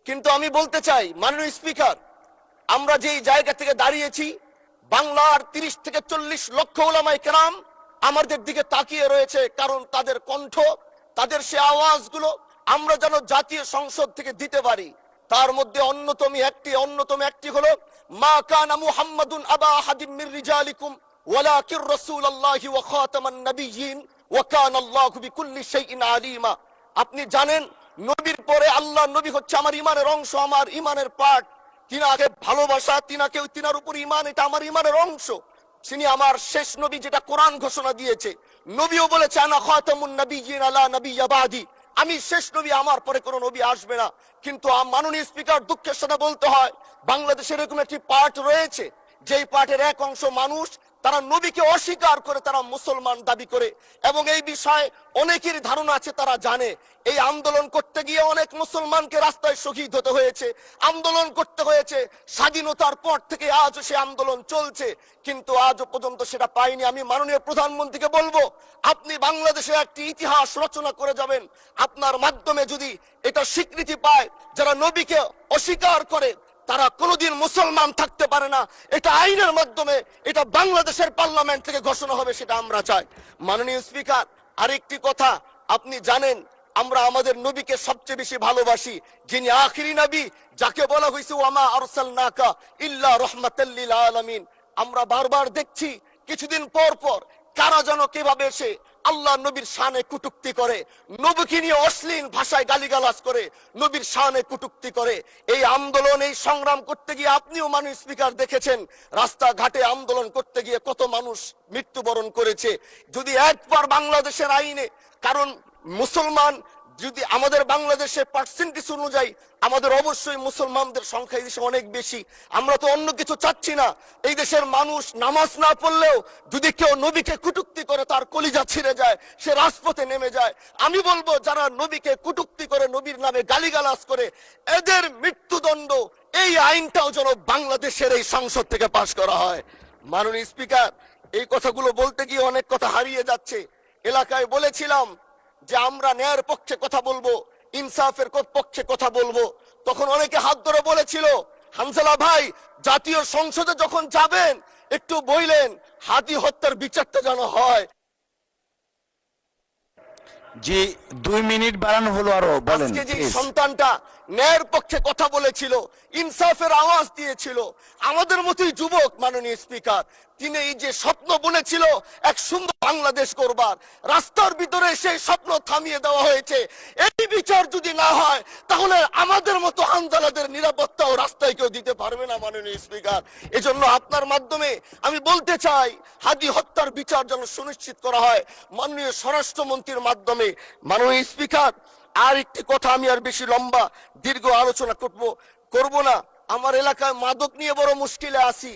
কিন্তু আমি বলতে চাই মাননীয় স্পিকার, আমরা যেই জায়গা থেকে দাঁড়িয়েছি, বাংলার 30 থেকে 40 লক্ষ উলামায়ে কেরাম আমাদের দিকে তাকিয়ে রয়েছে, কারণ তাদের কণ্ঠ, তাদের সে আওয়াজগুলো আমরা যেন জাতীয় সংসদ থেকে দিতে পারি। তার মধ্যে অন্যতম একটি হলো মা কানা মুহাম্মাদুন আবা আহাদিম মির রিজালিকুম ওয়ালাকির রাসূলুল্লাহি ওয়া খাতামান নাবিয়্যিন ওয়া কানা আল্লাহু বিকুল্লি শাইইন আলিমা। আপনি জানেন, নবীর পরে আল্লাহ নবী হচ্ছে আমার ইমানের অংশ, আমার ইমানের পার্ট। তিনাকে ভালোবাসা, তিনার উপর ইমান, এটা আমার ইমানের অংশ। তিনি আমার শেষ নবী, যেটা কোরআন ঘোষণা দিয়েছে। নবীও বলেছে আনা খাতামুন নাবিয়্যিন আলা নাবিয়্যা বাদি, আমি শেষ নবী, আমার পরে কোনো নবী আসবে না। কিন্তু মাননীয় স্পিকার, দুঃখের সাথে বলতে হয়, বাংলাদেশের এরকম একটি পার্ট রয়েছে, যেই পার্টের এক অংশ মানুষ, তারা নবীকে অস্বীকার করে, তারা মুসলমান দাবি করে। এবং এই বিষয়ে অনেকেরই ধারণা আছে, তারা জানে এই আন্দোলন করতে গিয়ে অনেক মুসলমানকে রাস্তায় শহীদ হতে হয়েছে, আন্দোলন করতে হয়েছে। স্বাধীনতার পর থেকে আজও সে আন্দোলন চলছে, কিন্তু আজও পর্যন্ত সেটা পাইনি। আমি মাননীয় প্রধানমন্ত্রীকে বলবো, আপনি বাংলাদেশে একটি ইতিহাস রচনা করে যাবেন। আপনার মাধ্যমে যদি এটা স্বীকৃতি পায়, যারা নবীকে অস্বীকার করে তারা কোনোদিন মুসলমান থাকতে পারে না, এটা আইনের মাধ্যমে, এটা বাংলাদেশের পার্লামেন্ট থেকে ঘোষণা হবে, সেটা আমরা চাই। মাননীয় স্পিকার, আরেকটি কথা, আপনি জানেন আমরা আমাদের নবীকে সবচেয়ে বেশি ভালোবাসি, যিনি আখিরি নবী, যাকে বলা হয়েছে ওয়ামা আরসালনাকা ইল্লা রাহমাতাল লিল আলামিন। আমরা বারবার দেখছি কিছুদিন পর পর কারা যেন কিভাবে এসে আল্লাহ নবীর শানে কটূক্তি করে, নবীকে নিয়ে অশ্লীল ভাষায় গালিগালাজ করে, নবীর শানে কটূক্তি করে। এই আন্দোলন, এই সংগ্রাম করতে গিয়ে আপনিও মাননীয় স্পিকার দেখেছেন, রাস্তাঘাটে আন্দোলন করতে গিয়ে কত মানুষ মৃত্যুবরণ করেছে। যদি একবার বাংলাদেশের আইনে, কারণ মুসলমান যদি আমাদের বাংলাদেশের পার্সেন্টেজ অনুযায়ী আমাদের অবশ্যই মুসলমানদের সংখ্যা এই দেশে অনেক বেশি। আমরা তো অন্য কিছু চাচ্ছি না। এই দেশের মানুষ নামাজ না পড়লেও যদি কেউ নবীকে কটূক্তি করে, তার কলিজা ছিঁড়ে যায়, সে রাজপথে নেমে যায়। আমি বলবো, যারা নবীকে কটূক্তি করে, নবীর নামে গালিগালাজ করে, এদের মৃত্যুদণ্ড, এই আইনটাও যেন বাংলাদেশের এই সংসদ থেকে পাশ করা হয়। মাননীয় স্পিকার, এই কথাগুলো বলতে গিয়ে অনেক কথা হারিয়ে যাচ্ছে। এলাকায় বলেছিলাম যে আমরা ন্যায়ের পক্ষে কথা বলবো, ইনসাফের পক্ষে কথা বলবো। তখন অনেকে হাত ধরে বলেছিল, হানজালা ভাই, জাতীয় সংসদে যখন যাবেন একটু বললেন হাদি হত্যার বিচারটা যেন হয়। জি, 2 মিনিট বাড়ানো হলো, আরো বলেন। আজকে যে সন্তানটা ন্যায়ের পক্ষে কথা বলেছিল, ইনসাফের আওয়াজ দিয়েছিল, আমাদের মতোই যুবক, মাননীয় স্পিকার, তিনি এই যে স্বপ্ন বুনেছিল এক সুন্দর বাংলাদেশ করবার, রাস্তার ভিতরে সেই স্বপ্ন থামিয়ে দেওয়া হয়েছে। এই বিচার যদি না হয়, তাহলে আমাদের মতো হানজালাদের নিরাপত্তাও রাস্তায় কেউ দিতে পারবে না। মাননীয় স্পিকার, এজন্য আপনার মাধ্যমে আমি বলতে চাই, হাদি হত্যার বিচার যেন সুনিশ্চিত করা হয় মাননীয় স্বরাষ্ট্রমন্ত্রীর মাধ্যমে। মাননীয় স্পিকার, আর একটি কথা, আমি আর বেশি লম্বা দীর্ঘ আলোচনা করব না। আমার এলাকায় মাদক নিয়ে বড় মুশকিলে আছি,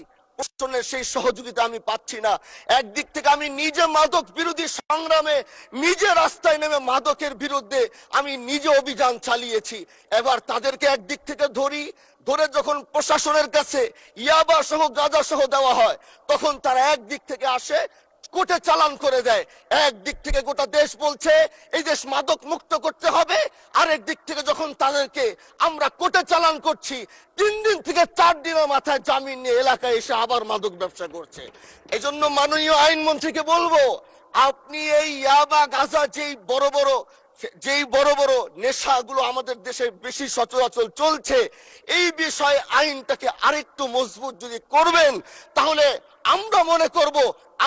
সেই সহযোগিতা আমি পাচ্ছি না। একদিক থেকে আমি নিজে মাদক বিরোধী সংগ্রামে নিজে রাস্তায় নেমে মাদকের বিরুদ্ধে আমি নিজে অভিযান চালিয়েছি। এবার তাদেরকে একদিক থেকে ধরে যখন প্রশাসনের কাছে ইয়াবা সহ গাঁজা সহ দেওয়া হয়, তখন তারা একদিক থেকে আসে, কোর্টে চালান করে দেয়। একদিক থেকে গোটা দেশ বলছে এই দেশ মাদক মুক্ত করতে হবে, আরেক দিক থেকে যখন তাদেরকে আমরা কোর্টে চালান করছি, 3 দিন থেকে 4 দিনের মাথায় জামিন নিয়ে এলাকায় এসে আবার মাদক ব্যবসা করছে। এই জন্য মাননীয় আইনমন্ত্রীকে বলবো, আপনি এই ইয়াবা গাঁজা যেই বড় বড় নেশাগুলো আমাদের দেশে বেশি সচরাচর চলছে, এই বিষয়ে আইনটাকে আরেকটু মজবুত যদি করবেন, তাহলে আমরা মনে করব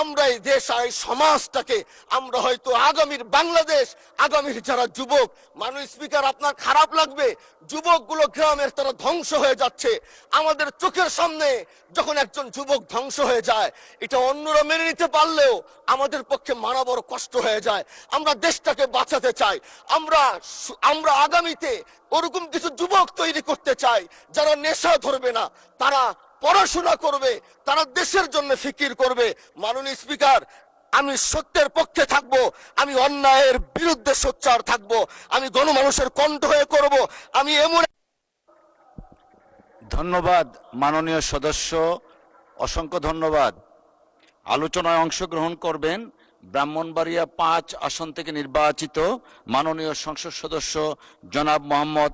আমরা এই দেশ আর এই সমাজটাকে, আমরা হয়তো আগামীর বাংলাদেশ, আগামীর যারা যুবক, মাননীয় স্পিকার, আপনার খারাপ লাগবে, যুবকগুলো গ্রামের তারা ধ্বংস হয়ে যাচ্ছে। আমাদের চোখের সামনে যখন একজন যুবক ধ্বংস হয়ে যায়, এটা অন্যরা মেনে নিতে পারলেও আমাদের পক্ষে মানা বড় কষ্ট হয়ে যায়। আমরা দেশটাকে বাঁচাতে চাই, আমরা আগামীতে ওরকম কিছু যুবক তৈরি করতে চাই, যারা নেশা ধরবে না, তারা পড়াশোনা করবে, তারা দেশের জন্য ফিকির করবে। মাননীয় স্পিকার, আমি সত্যের পক্ষে থাকব, আমি অন্যায়ের বিরুদ্ধে সোচ্চার থাকব, আমি গণমানুষের কণ্ঠ হয়ে করব। আমি এমন। ধন্যবাদ মাননীয় সদস্য, অসংখ্য ধন্যবাদ। আলোচনায় অংশগ্রহণ করবেন ব্রাহ্মণবাড়িয়া 5 আসন থেকে নির্বাচিত মাননীয় সংসদ সদস্য জনাব মোহাম্মদ